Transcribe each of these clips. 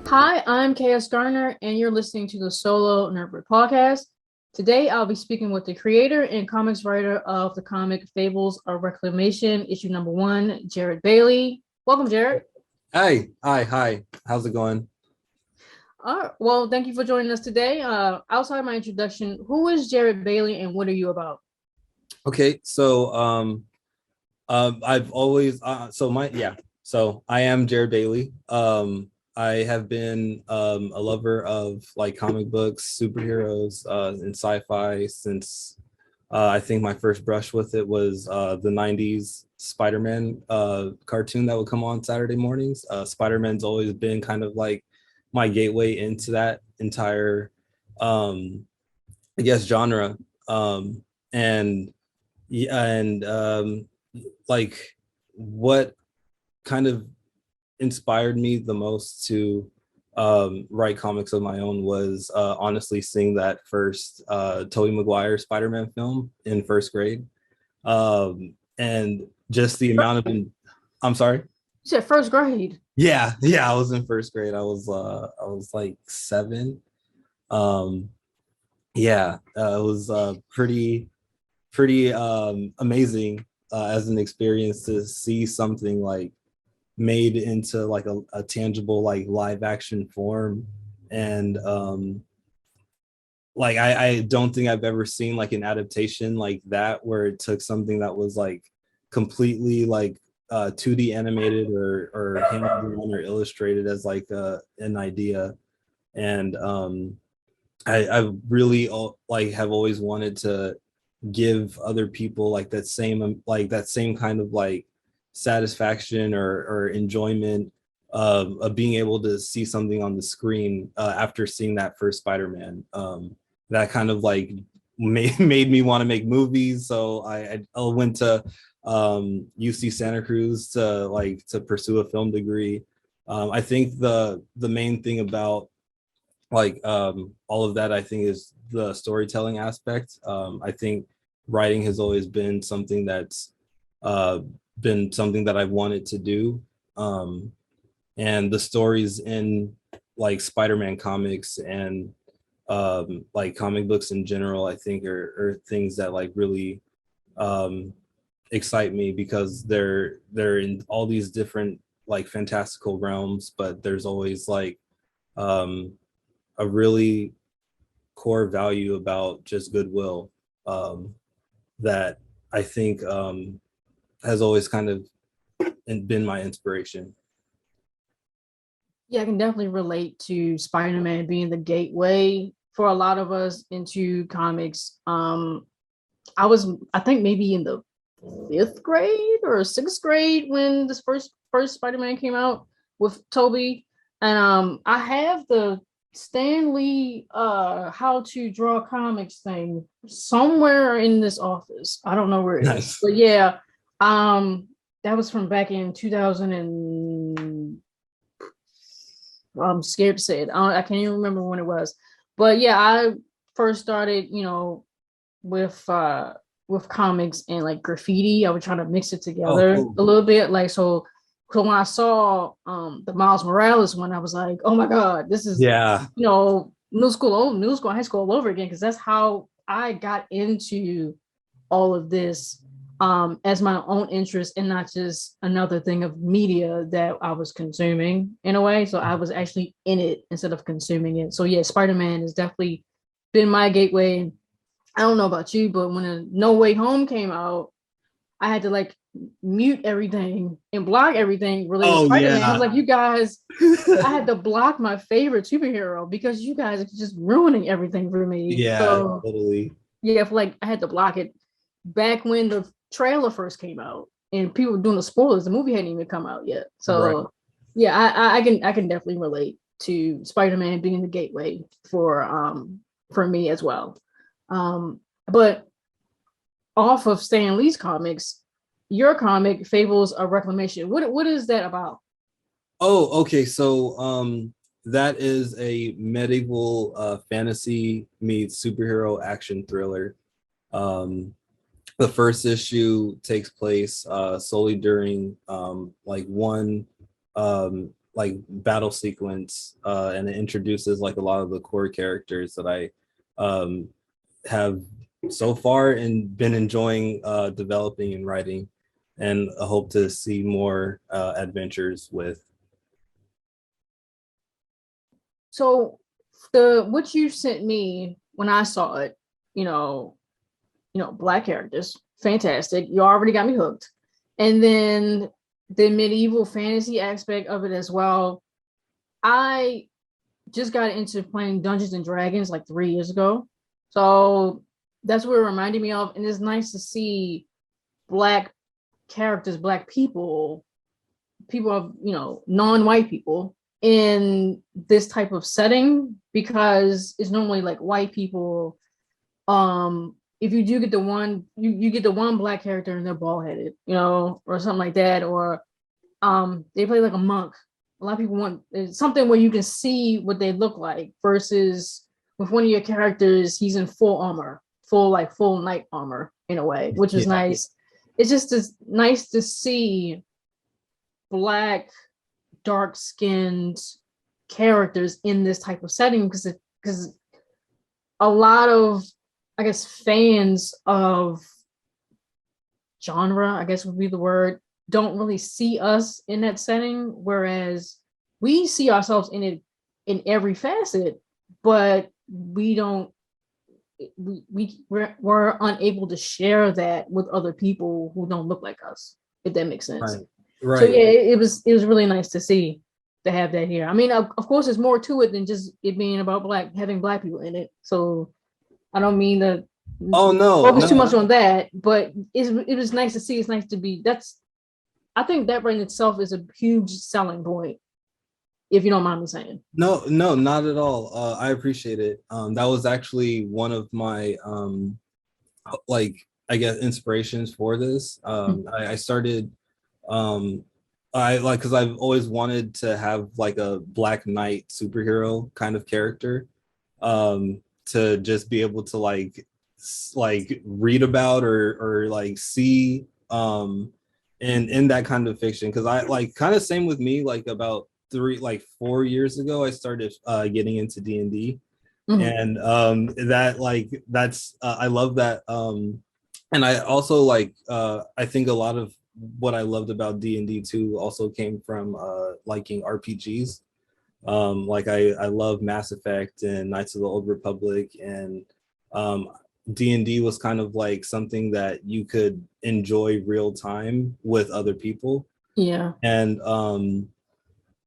Hi, I'm KS Garner, and you're listening to the Solo Nerdbird podcast. Today, I'll be speaking with the creator and comics writer of the comic Fables of Reclamation, issue number 1, Jared Bailey. Welcome, Jared. Hi. How's it going? All right. Well, thank you for joining us today. Outside my introduction, who is Jared Bailey, and what are you about? Okay, I've always so I am Jared Bailey. I have been a lover of like comic books, superheroes, and sci-fi since I think my first brush with it was the 90s Spider-Man cartoon that would come on Saturday mornings. Spider-Man's always been kind of like my gateway into that entire I guess genre. And Yeah, and like what kind of inspired me the most to write comics of my own was honestly seeing that first Tobey Maguire Spider-Man film in first grade. And just the amount of I'm sorry. You said first grade. Yeah, I was in first grade. I was like 7. Um, it was pretty amazing as an experience to see something like made into like a tangible like live action form. And like I don't think I've ever seen like an adaptation like that where it took something that was like completely like 2D animated or hand drawn or illustrated as like an idea. And I really like have always wanted to give other people like that same kind of like satisfaction or enjoyment of being able to see something on the screen after seeing that first Spider-Man. That kind of like made me want to make movies. So I went to UC Santa Cruz to pursue a film degree. I think the main thing about all of that I think is the storytelling aspect. I think writing has always been something that's uh been something that I've wanted to do. And the stories in like Spider-Man comics and like comic books in general I think are things that like really um excite me because they're in all these different like fantastical realms, but there's always like um a really core value about just goodwill, um, that I think has always kind of been my inspiration. Yeah, I can definitely relate to Spider-Man being the gateway for a lot of us into comics. I think maybe in the fifth grade or sixth grade when this first Spider-Man came out with Toby. And I have the Stan Lee how to draw comics thing somewhere in this office. I don't know where it is. Nice. But yeah, that was from back in 2000 and I'm scared to say it. I can't even remember when it was. But yeah, I first started, with comics and like graffiti. I would try to mix it Oh, together cool. a little bit. Like so when I saw the Miles Morales one, I was like, oh my God, this is Yeah. middle school, high school all over again, because that's how I got into all of this as my own interest and not just another thing of media that I was consuming in a way. So I was actually in it instead of consuming it. So yeah, Spider-Man has definitely been my gateway. I don't know about you, but when a No Way Home came out, I had to like mute everything and block everything related to Oh Spider-Man. I was yeah. like, you guys, I had to block my favorite superhero because you guys are just ruining everything for me. Yeah, So totally. yeah, like I had to block it back when the trailer first came out and people were doing the spoilers. The movie hadn't even come out yet. Right. So yeah, I can definitely relate to Spider-Man being the gateway for me as well. But off of Stan Lee's comics, your comic Fables of Reclamation. What is that about? Oh, okay. So that is a medieval fantasy meets superhero action thriller. Um the first issue takes place solely during like one like battle sequence, and it introduces like a lot of the core characters that I have so far and been enjoying developing and writing, and I hope to see more adventures with. So the what you sent me when I saw it, Black characters, fantastic. You already got me hooked. And then the medieval fantasy aspect of it as well. I just got into playing Dungeons and Dragons like 3 years ago. So that's what it reminded me of. And it's nice to see Black characters, Black people of, non-white people in this type of setting, because it's normally like white people. If you do get the one, you get the one Black character and they're bald-headed, or something like that, or they play like a monk. A lot of people want something where you can see what they look like, versus with one of your characters, he's in full armor, full knight armor in a way, which is nice. It's just nice to see Black, dark-skinned characters in this type of setting, because a lot of, I guess, fans of genre, I guess would be the word, don't really see us in that setting, whereas we see ourselves in it in every facet, but we're unable to share that with other people who don't look like us, if that makes sense. Right. So yeah, it was really nice to see, to have that here. I mean, of course, there's more to it than just it being about having Black people in it. So I don't mean to focus too much on that, but it was nice to see. It's nice to be. I think that in itself is a huge selling point, if you don't mind me saying. No, not at all. I appreciate it. That was actually one of my like, I guess, inspirations for this. I started because I've always wanted to have like a Black Knight superhero kind of character, to just be able to like read about or like see in that kind of fiction. Because I like, kind of same with me, like about 4 years ago I started getting into D&D. And that's I love that, and I also like I think a lot of what I loved about D&D too also came from liking RPGs. Like I love Mass Effect and Knights of the Old Republic, and D&D was kind of like something that you could enjoy real time with other people. Yeah. And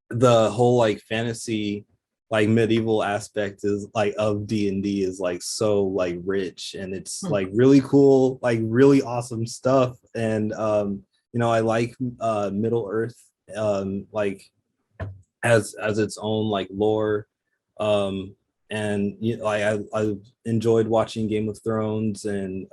the whole like fantasy, like medieval aspect is like of D&D is like so like rich, and it's like really cool, like really awesome stuff. And I like Middle Earth, like as its own like lore, and I enjoyed watching Game of Thrones, and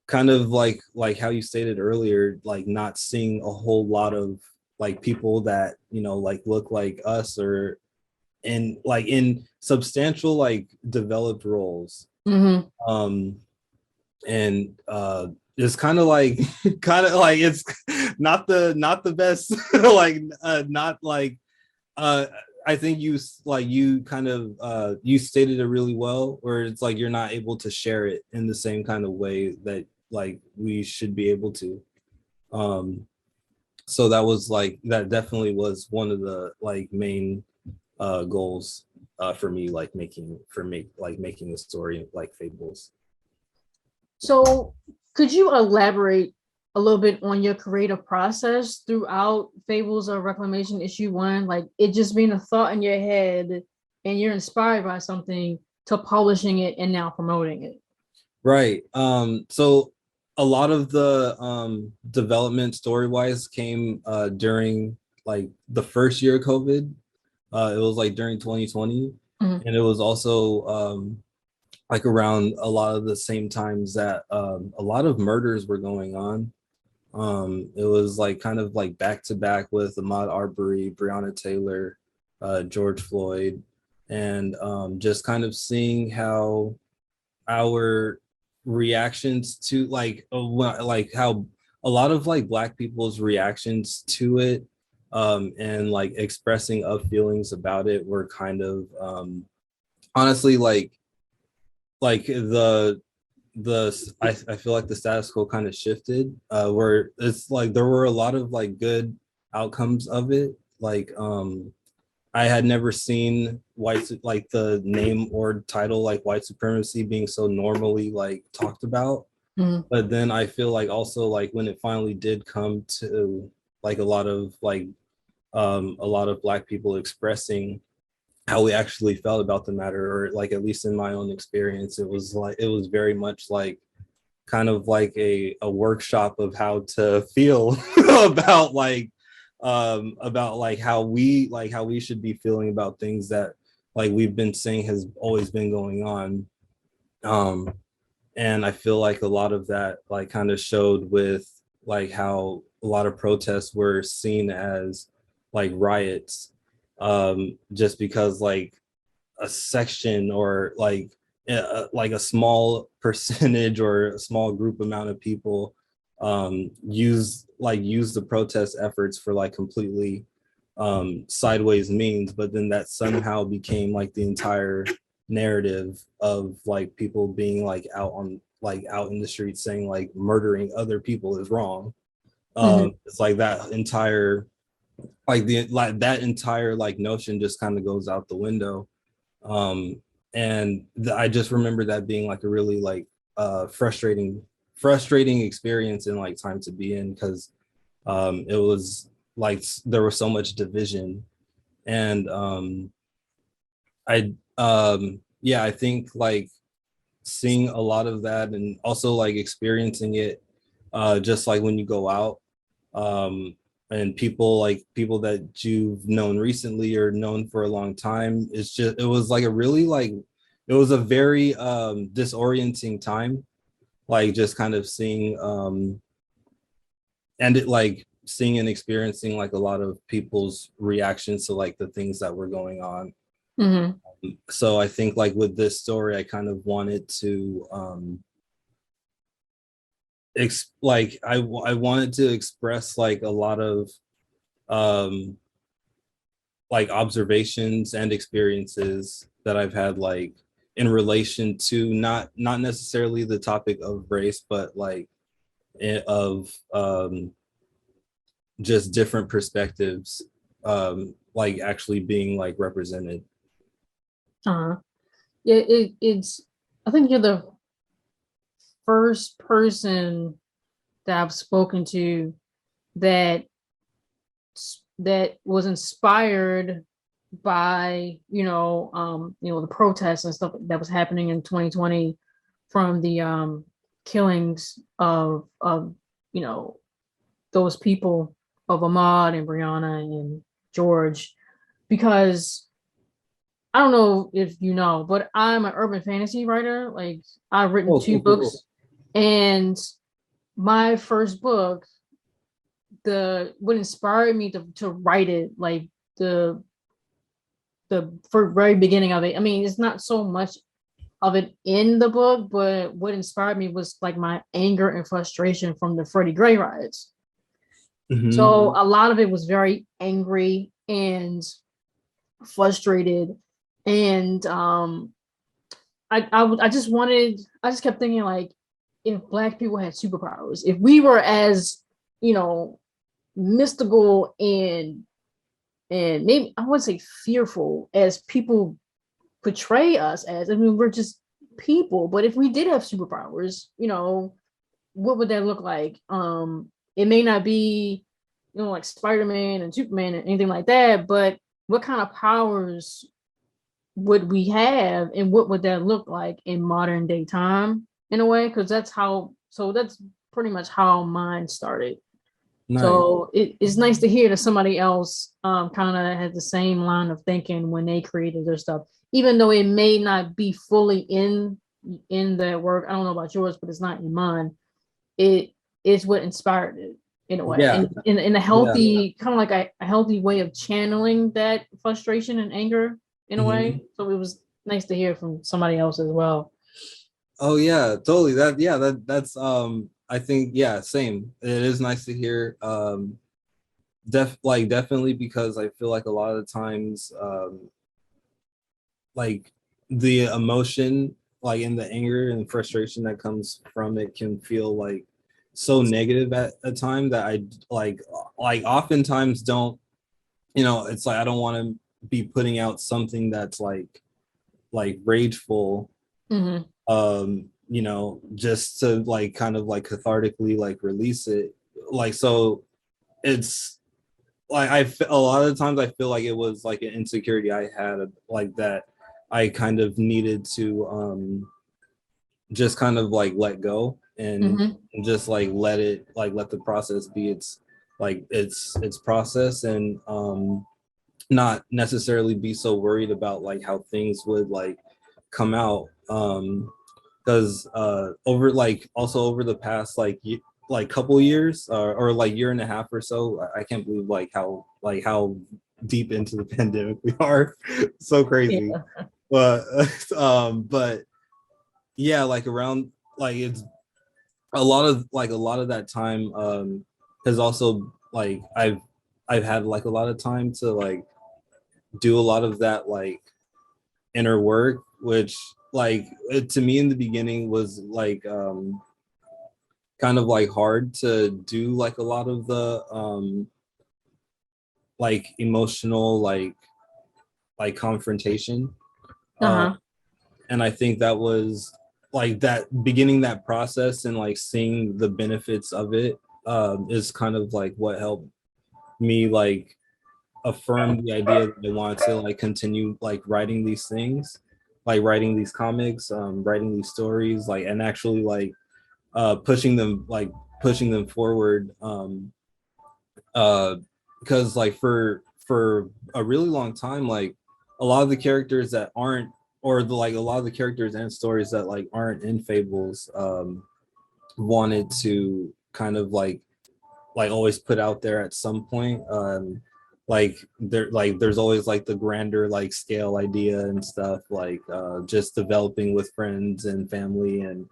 kind of like how you stated earlier, like not seeing a whole lot of like people that like look like us, or in substantial like developed roles. And it's kind of like it's not the best like not like I think you kind of you stated it really well, where it's like you're not able to share it in the same kind of way that like we should be able to. So that definitely was one of the like main goals for me, like making a story like Fables. So could you elaborate a little bit on your creative process throughout Fables or Reclamation issue 1, like it just being a thought in your head and you're inspired by something, to publishing it and now promoting it? Right. So a lot of the development story-wise came during like the first year of COVID. It was like during 2020, and it was also like around a lot of the same times that a lot of murders were going on. It was like kind of like back to back with Ahmaud Arbery, Breonna Taylor, George Floyd, and just kind of seeing how our reactions to like how a lot of like Black people's reactions to it and like expressing of feelings about it were kind of honestly like I feel like the status quo kind of shifted where it's like there were a lot of like good outcomes of it. Like I had never seen like the name or title like white supremacy being so normally like talked about. Mhm. But then I feel like also like when it finally did come to like a lot of Black people expressing how we actually felt about the matter, or like at least in my own experience, it was very much like kind of like a workshop of how to feel about like how we should be feeling about things that like we've been saying has always been going on. Um, and I feel like a lot of that like kind of showed with like how a lot of protests were seen as like riots, just because like a section or like a small percentage or a small group amount of people use the protest efforts for like completely sideways means, but then that somehow became like the entire narrative of like people being like out in the streets saying like murdering other people is wrong. Mhm. It's like that entire that entire like notion just kind of goes out the window. um I just remember that being like a really like frustrating experience and like time to be in, because it was like there was so much division. And yeah, I think like seeing a lot of that and also like experiencing it just like when you go out, um and people that you've known recently or known for a long time, it was like a really like it was a very disorienting time, like just kind of seeing and it like seeing and experiencing like a lot of people's reactions to like the things that were going on. Mhm. So I think like with this story I kind of wanted to I wanted to express like a lot of um like observations and experiences that I've had like in relation to not necessarily the topic of race, but like of just different perspectives like actually being like represented. Uh-huh. Yeah, it's I think you're the first person that I've spoken to that that was inspired by the protests and stuff that was happening in 2020 from the killings of those people, of Ahmaud and Brianna and George, because I don't know if you know, but I'm an urban fantasy writer. Like, I've written Oh, two cool, cool, cool. books, and my first book, the what inspired me to write it, like the for very beginning of it. I mean, it's not so much of it in the book, but what inspired me was like my anger and frustration from the Freddie Gray riots. Mm-hmm. So a lot of it was very angry and frustrated, and I just kept thinking, like, if Black people had superpowers, if we were as you know mystical and maybe I wouldn't say fearful as people portray us as. I mean, we're just people, but if we did have superpowers, what would that look like? It may not be, like Spider-Man and Superman and anything like that, but what kind of powers would we have, and what would that look like in modern day time, in a way? Because that's pretty much how mine started. Nice. So it's nice to hear that somebody else kind of had the same line of thinking when they created their stuff, even though it may not be fully in their work. I don't know about yours, but it's not in mine. It is what inspired it, in a way, Yeah, and in a yeah. healthy kind of like a healthy way of channeling that frustration and anger, in a Mm-hmm. way. So it was nice to hear from somebody else as well. Oh yeah, totally. That's I think yeah, same. It is nice to hear definitely, because I feel like a lot of the times, like the emotion, like in the anger and frustration that comes from it can feel like so negative at a time that I like oftentimes don't, it's like I don't want to be putting out something that's like rageful, Mm-hmm. just to like kind of like cathartically like release it. Like, so it's like a lot of the times I feel like it was like an insecurity I had, like that I kind of needed to just kind of like let go and Mm-hmm. just like let the process be its process, and not necessarily be so worried about like how things would like come out, because over like also over the past like couple years, or like year and a half or so, I can't believe how deep into the pandemic we are. So crazy. Yeah. But but yeah, like around, like it's a lot of that time has also like I've had like a lot of time to like do a lot of that like inner work, which like to me in the beginning was like kind of like hard to do, like a lot of the like emotional like confrontation, uh Uh-huh. and I think that was like that beginning that process and like seeing the benefits of it is kind of like what helped me like affirm the idea that I wanted to like continue like writing these things, like writing these comics, writing these stories, like, and actually like pushing them forward, uh because like for a really long time, like a lot of the characters that aren't, or the like a lot of the characters and stories that like aren't in Fables, wanted to kind of like always put out there at some point, there's always like the grander like scale idea and stuff, like just developing with friends and family, and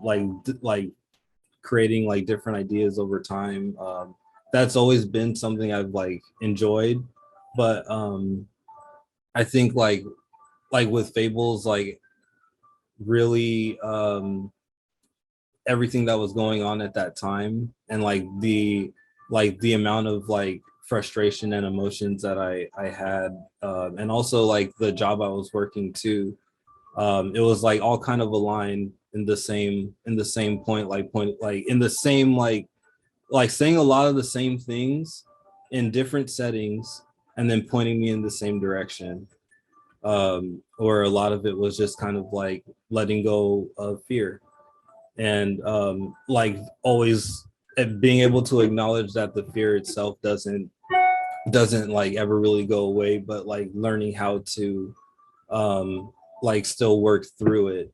like creating like different ideas over time. That's always been something I've like enjoyed, but I think like with Fables, like really everything that was going on at that time, and like the amount of like frustration and emotions that I had, and also like the job I was working too, it was like all kind of aligned in the same point, like in the same like saying a lot of the same things in different settings, and then pointing me in the same direction, or a lot of it was just kind of like letting go of fear, and like always being able to acknowledge that the fear itself doesn't like ever really go away, but like learning how to like still work through it,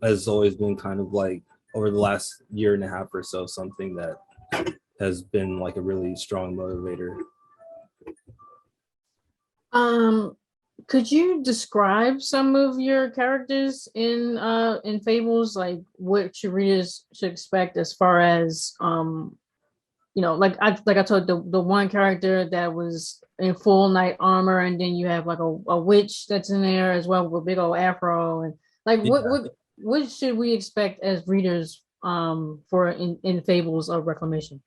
has always been kind of like over the last year and a half or so something that has been like a really strong motivator. Um, could you describe some of your characters in Fables, like what your readers should expect as far as like I told the one character that was in full knight armor, and then you have like a witch that's in there as well with a big old afro, and like Yeah. what should we expect as readers for in Fables of Reclamation?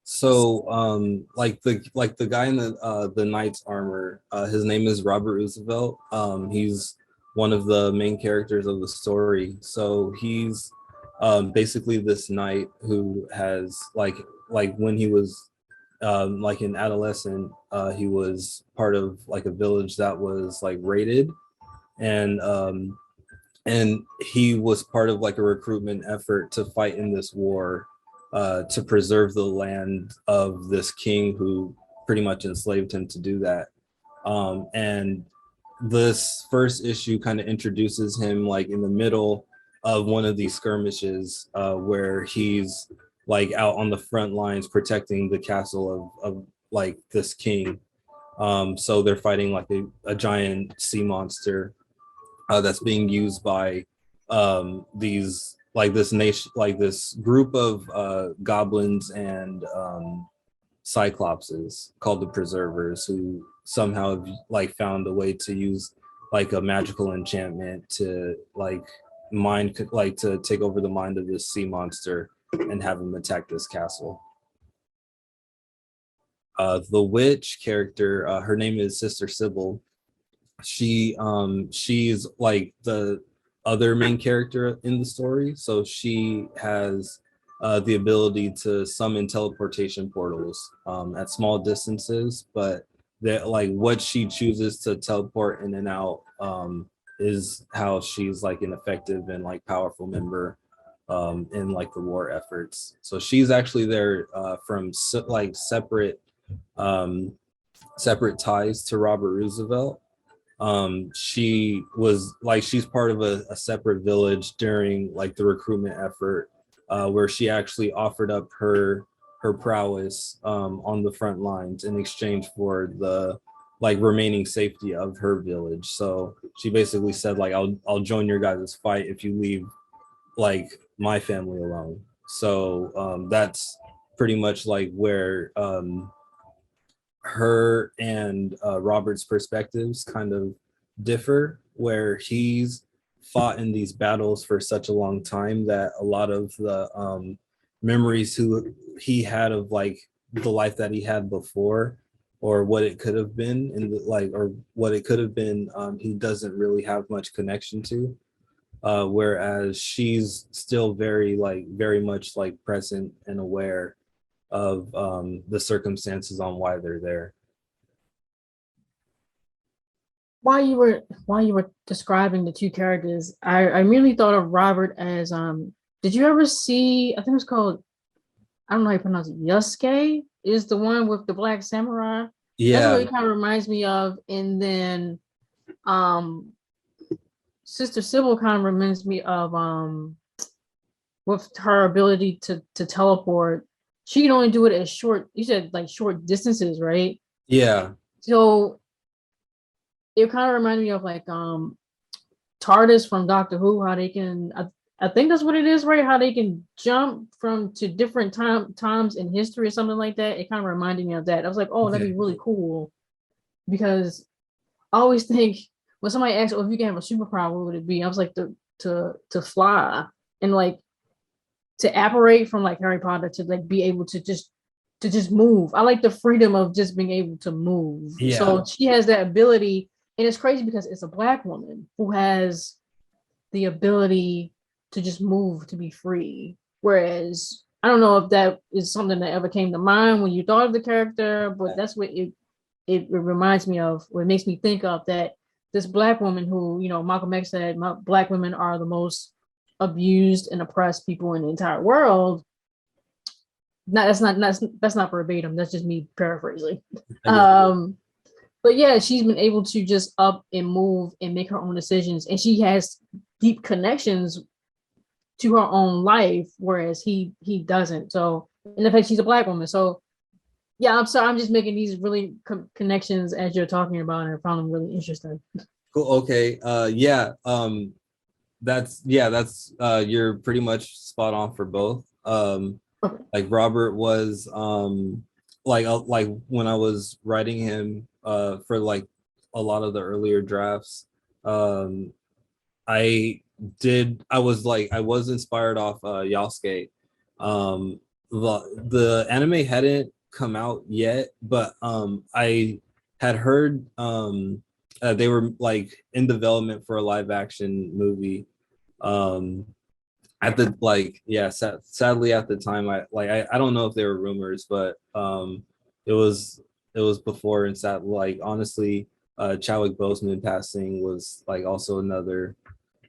So like the guy in the knight's armor, his name is Robert Roosevelt. He's one of the main characters of the story. So he's basically this knight who has like when he was like an adolescent, he was part of like a village that was like raided, and he was part of like a recruitment effort to fight in this war, to preserve the land of this king who pretty much enslaved him to do that. And this first issue kind of introduces him like in the middle of one of these skirmishes, where he's like out on the front lines protecting the castle of like this king. So they're fighting like a giant sea monster, that's being used by these like this nation, like this group of goblins and cyclopses called the Preservers, who somehow have like found a way to use like a magical enchantment to like to take over the mind of this sea monster and have him attack this castle. The witch character, her name is Sister Sybil. She's like the other main character in the story, so she has the ability to summon teleportation portals at small distances, but that like what she chooses to teleport in and out is how she's like an effective and like powerful member in like the war efforts. So she's actually there from like separate ties to Robert Roosevelt. She was like, she's part of a separate village during like the recruitment effort, where she actually offered up her prowess on the front lines in exchange for the like remaining safety of her village. So she basically said like, I'll join your guys' fight if you leave like my family alone. So that's pretty much like where her and Robert's perspectives kind of differ, where he's fought in these battles for such a long time that a lot of the memories who he had of like the life that he had before, or what it could have been, and like, or what it could have been, he doesn't really have much connection to. Whereas she's still very much like present and aware of the circumstances on why they're there. While you were describing the two characters, I immediately thought of Robert as did you ever see, I think it's called, I don't know how you pronounce it, Yusuke is the one with the black samurai. Yeah, that's what it kind of reminds me of. And then Sister Sybil kind of reminds me of with her ability to teleport. She can only do it at short, you said like short distances, right? Yeah. So it kind of reminded me of like TARDIS from Doctor Who, how they can, I think that's what it is, right? How they can jump from to different times in history or something like that. It kind of reminded me of that. I was like, oh, that'd be really cool, because I always think when somebody asks, "Oh, if you can have a superpower, what would it be?" I was like, to fly and like to apparate from like Harry Potter, to like be able to just move. I like the freedom of just being able to move. Yeah. So she has that ability, and it's crazy because it's a black woman who has the ability to just move, to be free. Whereas I don't know if that is something that ever came to mind when you thought of the character, but that's what it reminds me of, or it makes me think of, that this black woman who, you know, Malcolm X said, black women are the most abused and oppressed people in the entire world. That's not verbatim. That's just me paraphrasing. But yeah, she's been able to just up and move and make her own decisions, and she has deep connections to her own life, whereas he doesn't. So, in the fact she's a black woman. So, yeah, I'm sorry. I'm just making these really connections as you're talking about, and I found them really interesting. Cool. Okay. That's you're pretty much spot on for both. Like Robert was like when I was writing him for like a lot of the earlier drafts, I was inspired off Yasuke. The anime hadn't come out yet, but I had heard they were like in development for a live action movie. At the sadly at the time, I don't know if there were rumors, but it was before, and sad, like honestly, Chadwick Boseman passing was like also another,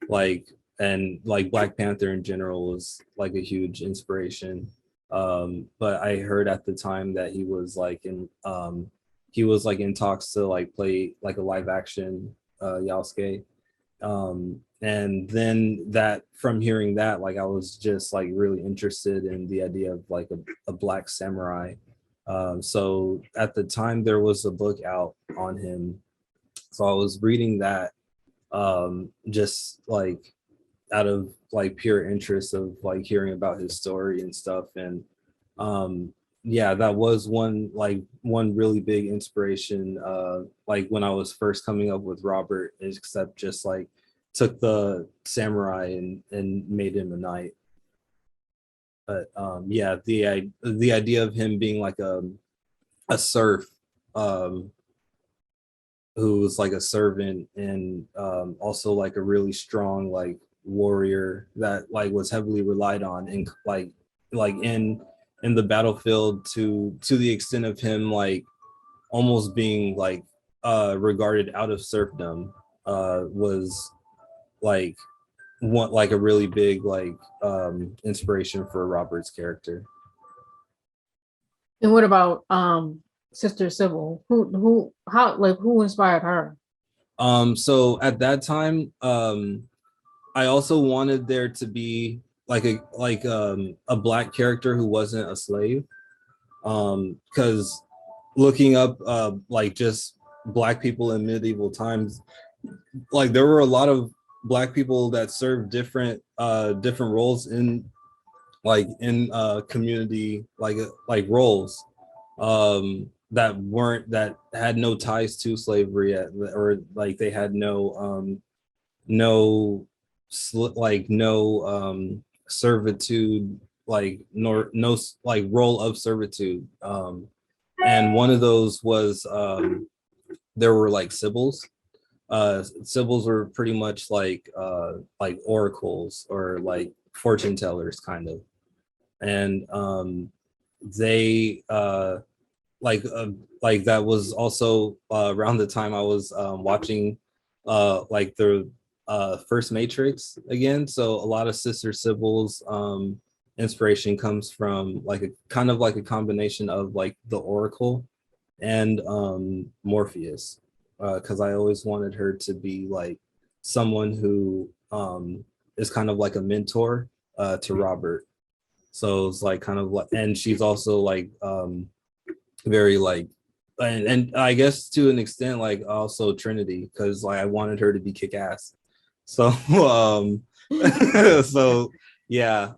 like, and like Black Panther in general was like a huge inspiration. But I heard at the time that he was like in talks to like play like a live action Yasuke. And then that, from hearing that, like I was just like really interested in the idea of like a black samurai. So at the time there was a book out on him, so I was reading that just like out of like pure interest of like hearing about his story and stuff. And yeah, that was one really big inspiration. Like when I was first coming up with Robert, except just like took the samurai and made him a knight. But yeah, the idea of him being like a serf, um, who was like a servant and also like a really strong like warrior that like was heavily relied on in like in the battlefield to the extent of him like almost being like regarded out of serfdom was like one like a really big like inspiration for Robert's character. And what about Sister Sybil? Who inspired her? So at that time, I also wanted there to be like a black character who wasn't a slave. Because looking up like just black people in medieval times, like there were a lot of black people that served different roles in community like roles that had no ties to slavery yet, or like they had no servitude, like nor no like role of servitude, and one of those was there were like Sibyls. Sibyls were pretty much like oracles or like fortune tellers kind of, and they like uh, like that was also around the time I was watching like the first Matrix again. So a lot of Sister Sybil's inspiration comes from like a kind of like a combination of like the Oracle and Morpheus, because I always wanted her to be like someone who is kind of like a mentor to Robert. So it's like kind of like, and she's also like very like, and I guess to an extent like also Trinity, because like I wanted her to be kick-ass. So so yeah,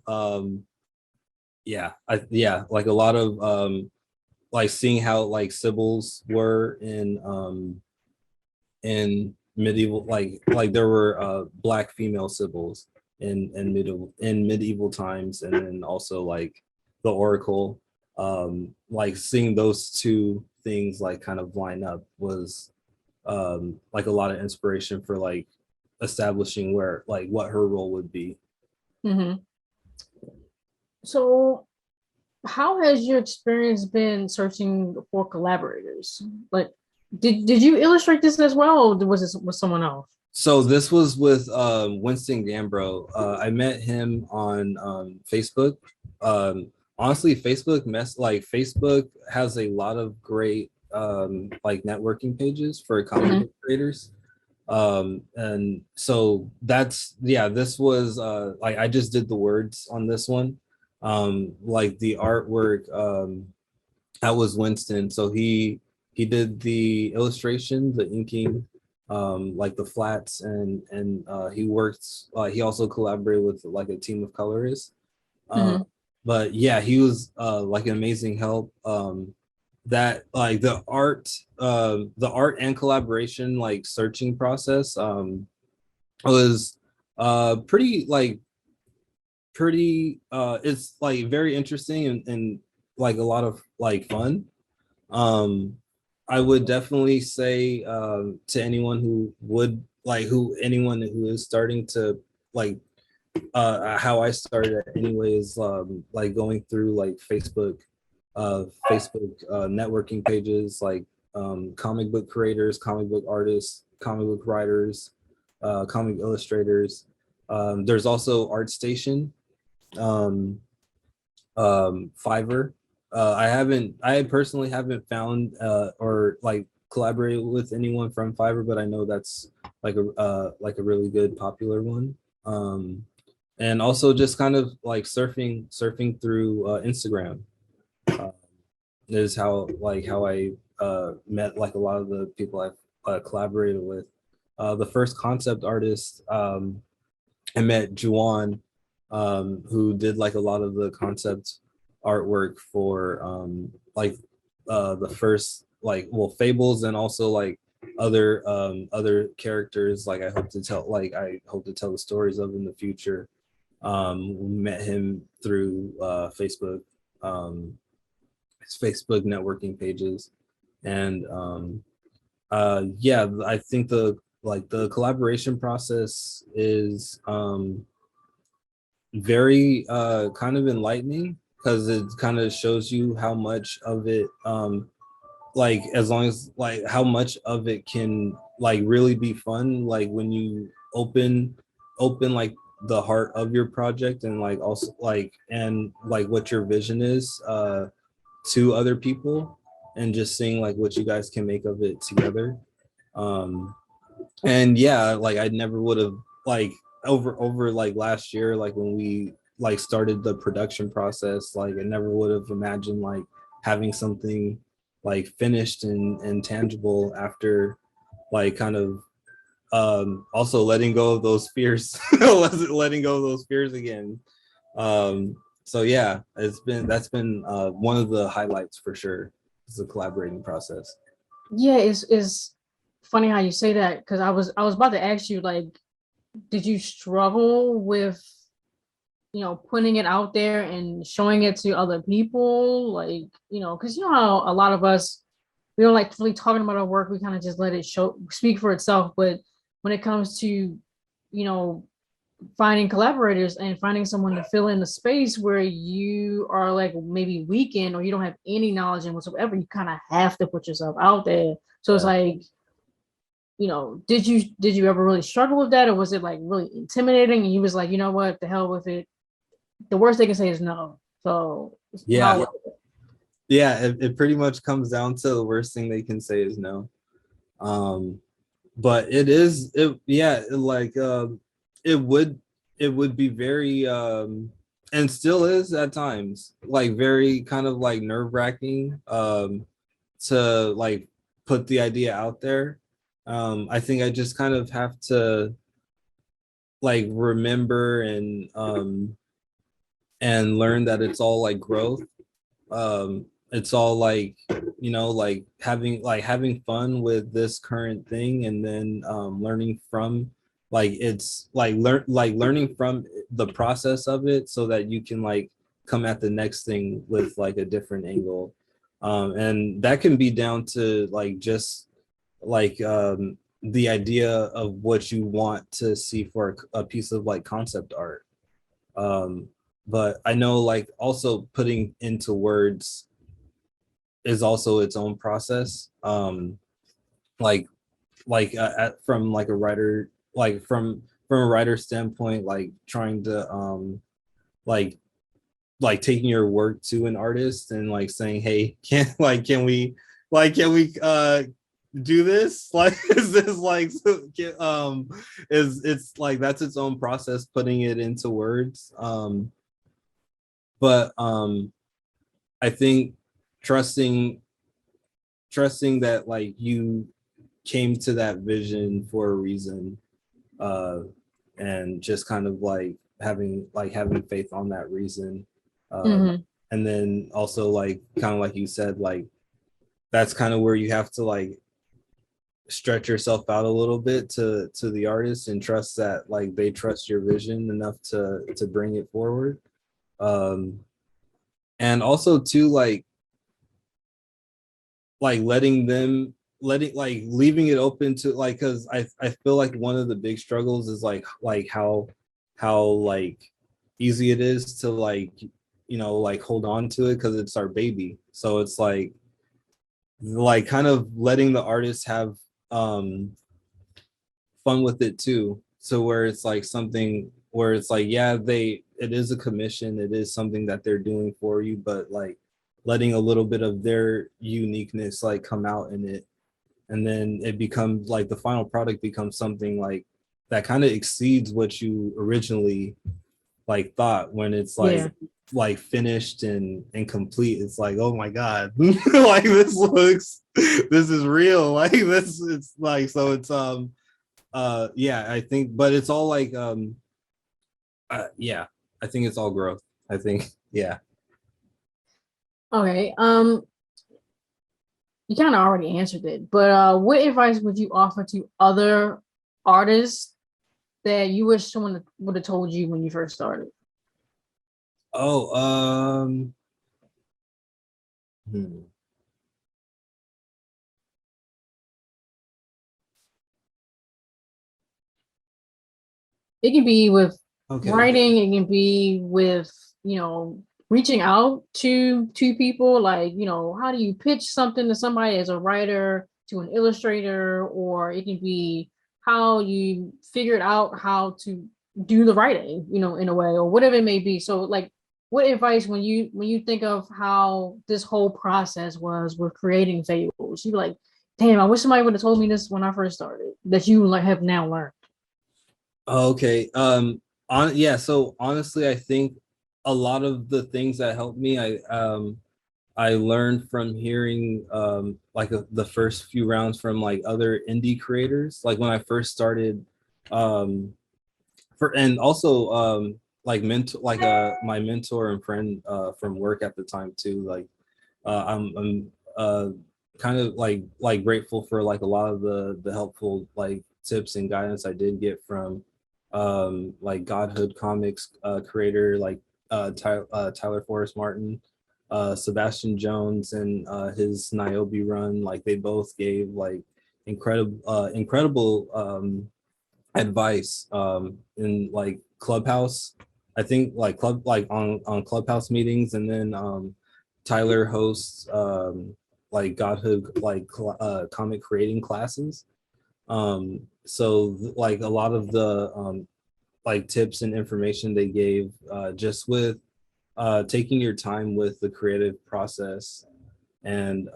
yeah, like a lot of like seeing how like Sibyls were in medieval, like there were black female Sibyls in medieval times, and then also like the Oracle, like seeing those two things like kind of line up was like a lot of inspiration for like establishing where like what her role would be. Mm-hmm. So how has your experience been searching for collaborators? Like, did you illustrate this as well, or was this with someone else? So this was with Winston Gambro. I met him on Facebook. Honestly, Facebook has a lot of great like networking pages for comic book creators. And so that's, yeah, this was like I just did the words on this one. Like the artwork, that was Winston. So he did the illustration, the inking, like the flats, and he works. He also collaborated with like a team of colorists. But yeah, he was like an amazing help. That like the art and collaboration like searching process was pretty it's like very interesting and like a lot of like fun. um I would definitely say to anyone who would like who anyone who is starting to like how I started anyway is like going through like Facebook networking pages like comic book creators, comic book artists, comic book writers, comic illustrators. There's also ArtStation, um, Fiverr. I personally haven't found or like collaborated with anyone from Fiverr, but I know that's like a really good popular one. And also just kind of like surfing through Instagram uh, is how I met like a lot of the people I've collaborated with. The first concept artist I met Juwan, who did like a lot of the concepts artwork for the first Fables, and also like other characters like I hope to tell the stories of in the future. We met him through Facebook, his Facebook networking pages, and I think the collaboration process is very kind of enlightening, because it kind of shows you how much of it as long as like how much of it can like really be fun, like when you open like the heart of your project, and like also like and like what your vision is to other people, and just seeing like what you guys can make of it together. And yeah, like I never would have like over like last year, like when we like started the production process, like I never would have imagined like having something like finished and tangible after like kind of also letting go of those fears letting go of those fears again. So yeah, that's been one of the highlights for sure, is the collaborating process. Yeah, it's funny how you say that, because I was about to ask you, like, did you struggle with putting it out there and showing it to other people, like, because how a lot of us, we don't like really talking about our work, we kind of just let it speak for itself. But when it comes to finding collaborators and finding someone to fill in the space where you are like maybe weak in, or you don't have any knowledge in whatsoever, you kind of have to put yourself out there. So it's like, did you ever really struggle with that, or was it like really intimidating and you was like, you know what, the hell with it, the worst they can say is no? So yeah it pretty much comes down to the worst thing they can say is no. But it would be very and still is at times like very kind of like nerve-wracking to like put the idea out there. I think I just kind of have to like remember and learn that it's all like growth. It's all like like having fun with this current thing, and then learning from learning from the process of it, so that you can like come at the next thing with like a different angle. And that can be down to like just like the idea of what you want to see for a piece of like concept art. But I know like also putting into words is also its own process. Like from like a writer, like from a writer standpoint, like trying to like taking your work to an artist and like saying, hey, can we do this? Like, is this like is it's like that's its own process, putting it into words. But I think trusting that like you came to that vision for a reason, and just kind of like having faith on that reason. And then also like kind of like you said, like that's kind of where you have to like stretch yourself out a little bit to the artist, and trust that like they trust your vision enough to bring it forward. And also too, like leaving it open to like, because I feel like one of the big struggles is like how like easy it is to like like hold on to it, because it's our baby. So it's like kind of letting the artist have fun with it too, so where it's like something where it's like, yeah, it is a commission, it is something that they're doing for you, but like letting a little bit of their uniqueness like come out in it, and then it becomes like the final product becomes something like that kind of exceeds what you originally like thought. When it's like finished and complete, it's like, oh my god, like this is real, like this, it's like, so it's yeah, I think, but it's all like yeah, I think it's all growth, I think. Yeah. Okay. You kind of already answered it, but what advice would you offer to other artists that you wish someone would have told you when you first started? Oh, hmm. It can be with Okay. writing, it can be with, reaching out to people, like, how do you pitch something to somebody as a writer, to an illustrator, or it can be how you figured out how to do the writing, in a way, or whatever it may be. So like, what advice when you think of how this whole process was with creating Fables, you like, damn, I wish somebody would have told me this when I first started, that you like have now learned. Okay. So honestly, I think a lot of the things that helped me, I learned from hearing the first few rounds from like other indie creators. Like when I first started, um and also my mentor and friend from work at the time too. Like I'm kind of like grateful for like a lot of the helpful like tips and guidance I did get from like Godhood Comics creator like Tyler Forrest Martin, Sebastian Jones, and his Niobe run. Like they both gave like incredible advice in like Clubhouse. I think like on Clubhouse meetings, and then Tyler hosts like Godhood comic creating classes. So like a lot of the like tips and information they gave just with taking your time with the creative process. And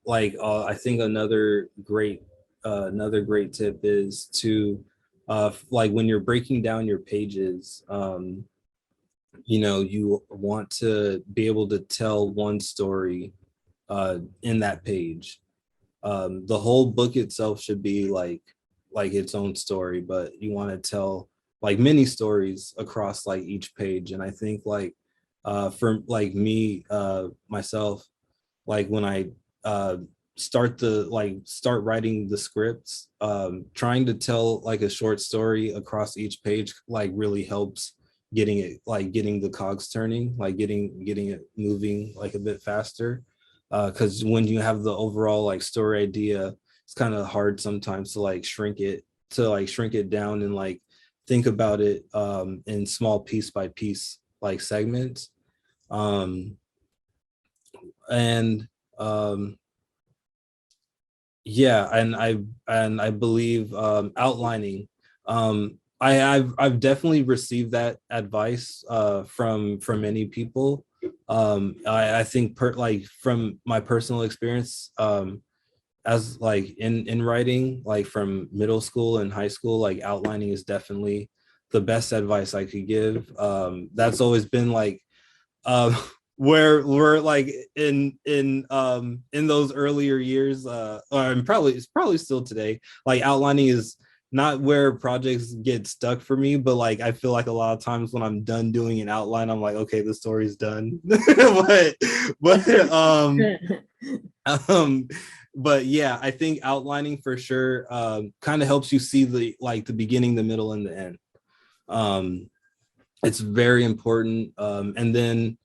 I think another great tip is to like when you're breaking down your pages, you want to be able to tell one story in that page. The whole book itself should be like its own story, but you want to tell like many stories across like each page. And I think like for like me myself, like when I uh start writing the scripts, trying to tell like a short story across each page like really helps getting the cogs turning, like getting it moving like a bit faster. Because when you have the overall like story idea, it's kind of hard sometimes to shrink it down and like think about it in small piece by piece like segments. um and Yeah, and I believe outlining. I've definitely received that advice from many people. I think from my personal experience, as like in writing, like from middle school and high school, like outlining is definitely the best advice I could give. That's always been like um where we're like in those earlier years, and probably it's probably still today, like outlining is not where projects get stuck for me, but like I feel like a lot of times when I'm done doing an outline, I'm like, okay, the story's done. but um but yeah, I think outlining for sure kind of helps you see the beginning, the middle, and the end. um it's very important. And then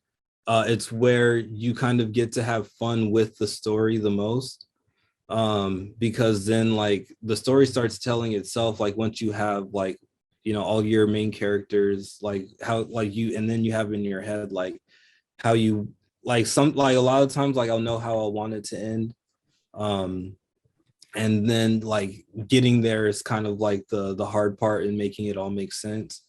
it's where you kind of get to have fun with the story the most, because then like the story starts telling itself, like once you have like all your main characters, like how like you and then you have in your head like how you like a lot of times like I'll know how I want it to end. um and then like getting there is kind of like the hard part and making it all make sense.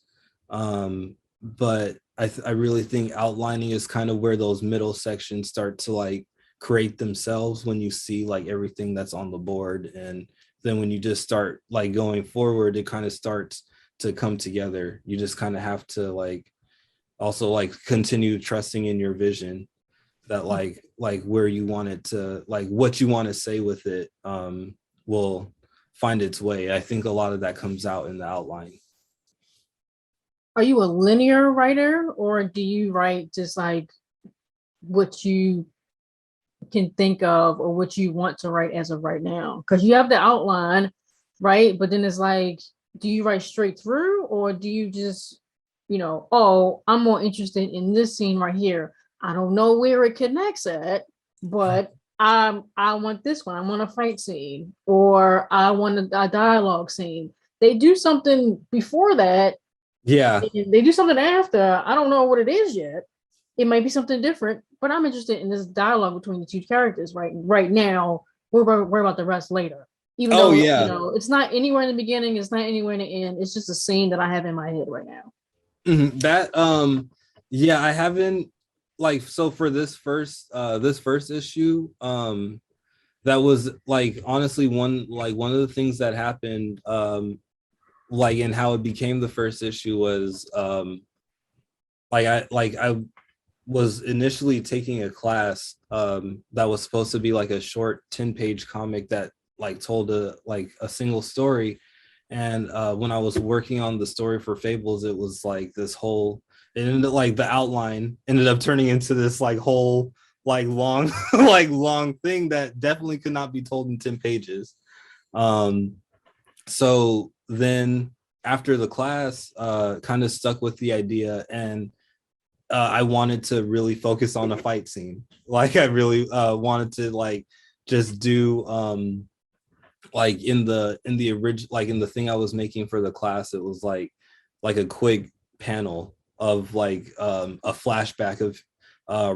But I really think outlining is kind of where those middle sections start to like create themselves when you see like everything that's on the board. And then when you just start like going forward, it kind of starts to come together. You just kind of have to like also like continue trusting in your vision, that like where you want it to, like what you want to say with it, will find its way. I think a lot of that comes out in the outline. Are you a linear writer, or do you write just like what you can think of or what you want to write as of right now? Because you have the outline, right? But then it's like, do you write straight through, or do you just, oh, I'm more interested in this scene right here. I don't know where it connects at, but I want this one. I want a fight scene, or I want a dialogue scene. They do something before that. Yeah. And they do something after. I don't know what it is yet. It might be something different, but I'm interested in this dialogue between the two characters right now. We'll worry about the rest later. Even though Yeah. it's not anywhere in the beginning, it's not anywhere in the end. It's just a scene that I have in my head right now. That I haven't, like, so for this first issue, that was like honestly one of the things that happened, and how it became the first issue was I was initially taking a class that was supposed to be like a short 10-page comic that like told a single story. And when I was working on the story for Fables, it was like this whole, it ended up, like, the outline ended up turning into this like whole like long long thing that definitely could not be told in 10 pages. So then after the class, kind of stuck with the idea, and I wanted to really focus on a fight scene. Like I really wanted to like just do like in the original, like in the thing I was making for the class, it was like a quick panel of like a flashback of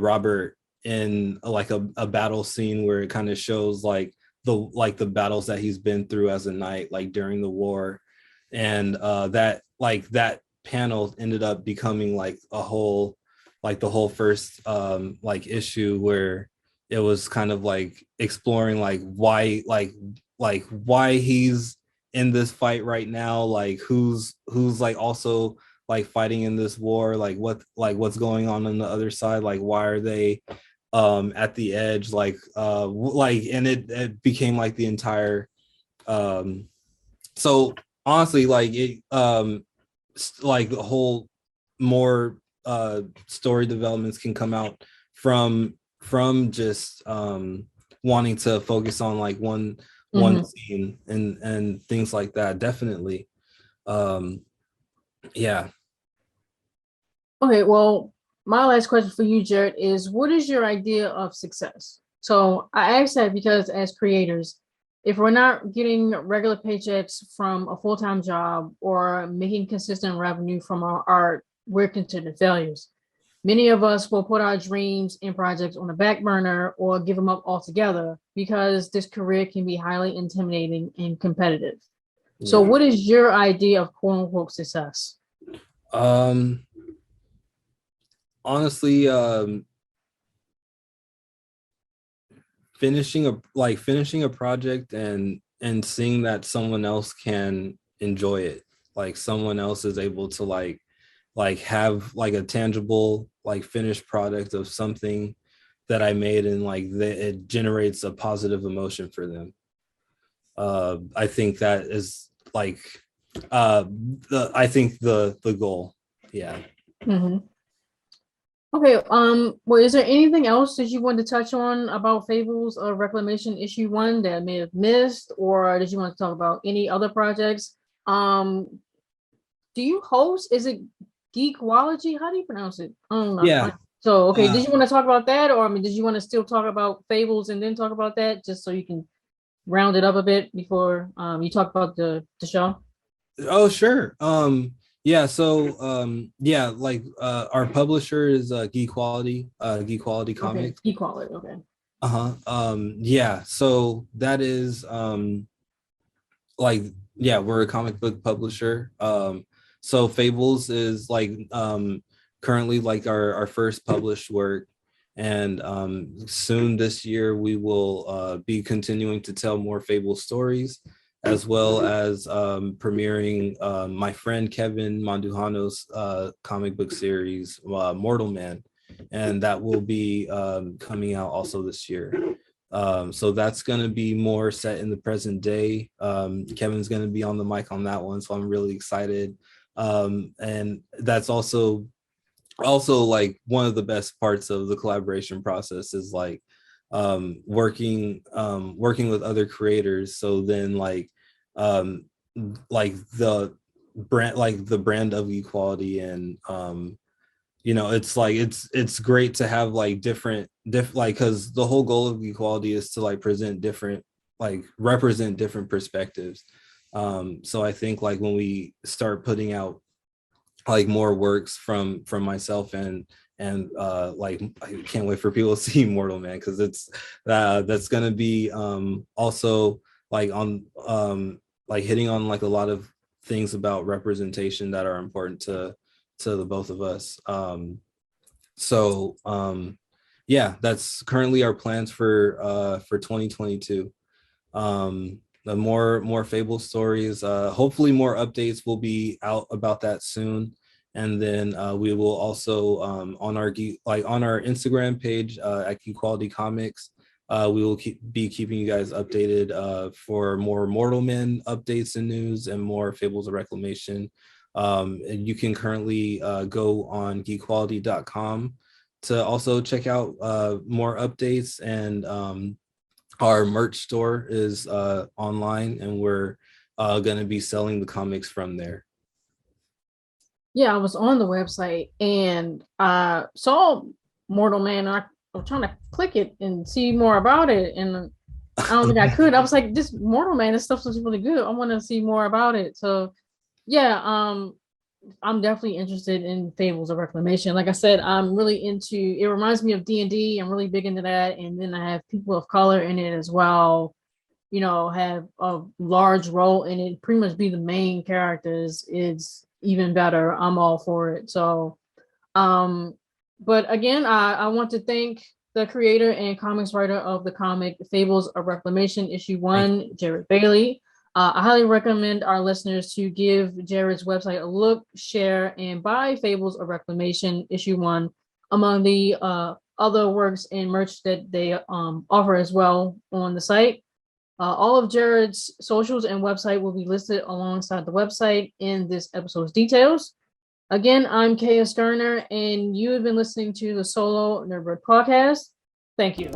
Robert in like a battle scene where it kind of shows like the battles that he's been through as a knight, like during the war. And that panel ended up becoming like a whole, like the whole first like issue, where it was kind of like exploring like why he's in this fight right now, like who's like also like fighting in this war, like what's going on the other side, like why are they at the edge, and it became like the entire so honestly, like it like the whole more story developments can come out from just wanting to focus on like one scene and things like that. Definitely. Yeah. Okay, well, my last question for you, Jared, is what is your idea of success? So I ask that because as creators, if we're not getting regular paychecks from a full-time job or making consistent revenue from our art, we're considered failures. Many of us will put our dreams and projects on the back burner or give them up altogether because this career can be highly intimidating and competitive. So what is your idea of quote unquote success? Honestly, finishing a project and seeing that someone else can enjoy it, like someone else is able to like have like a tangible like finished product of something that I made, and like it generates a positive emotion for them. I think that is like the goal. Yeah. Mm-hmm. Okay. Well, is there anything else that you want to touch on about Fables or Reclamation issue 1 that I may have missed, or did you want to talk about any other projects? Do you host? Is it Geekwology? How do you pronounce it? I don't know. Yeah. So, okay, did you want to talk about that, or I mean, did you want to still talk about Fables and then talk about that, just so you can round it up a bit before you talk about the show? Oh, sure. Yeah, so like our publisher is Geekwology Comics. Okay, Geekwology, okay. Yeah, so that is like, yeah, we're a comic book publisher. So Fables is like currently like our first published work, and soon this year we will be continuing to tell more Fable stories, as well as premiering my friend Kevin Manduhano's comic book series, Mortal Man, and that will be coming out also this year. So that's going to be more set in the present day. Kevin's going to be on the mic on that one, so I'm really excited. And that's also also like one of the best parts of the collaboration process is like working with other creators. So then like the brand of equality, and it's like it's great to have like different like, because the whole goal of equality is to like represent different perspectives. So I think like when we start putting out like more works from myself and like I can't wait for people to see Mortal Man, because it's that's gonna be also like on like hitting on like a lot of things about representation that are important to the both of us. So yeah, that's currently our plans for 2022. The more Fable stories, hopefully more updates will be out about that soon. And then we will also on our Instagram page at Geek Quality Comics, we will be keeping you guys updated for more Mortal Men updates and news, and more Fables of Reclamation. And you can currently go on geekquality.com to also check out more updates, and our merch store is online, and we're going to be selling the comics from there. Yeah, I was on the website and I saw Mortal Man. I was trying to click it and see more about it, and I don't think I could. I was like, this Mortal Man, this stuff looks really good. I want to see more about it. So yeah, I'm definitely interested in Fables of Reclamation. Like I said, I'm really into it. Reminds me of D&D. I'm really big into that. And then I have people of color in it as well, have a large role in it, pretty much be the main characters. It's even better. I'm all for it. So but again, I want to thank the creator and comics writer of the comic Fables of Reclamation issue 1, Jared Bailey. I highly recommend our listeners to give Jared's website a look, share, and buy Fables of Reclamation issue 1 among the other works and merch that they offer as well on the site. All of Jared's socials and website will be listed alongside the website in this episode's details. Again, I'm Kaya Sterner, and you have been listening to the Solo Nerd Bird podcast. Thank you.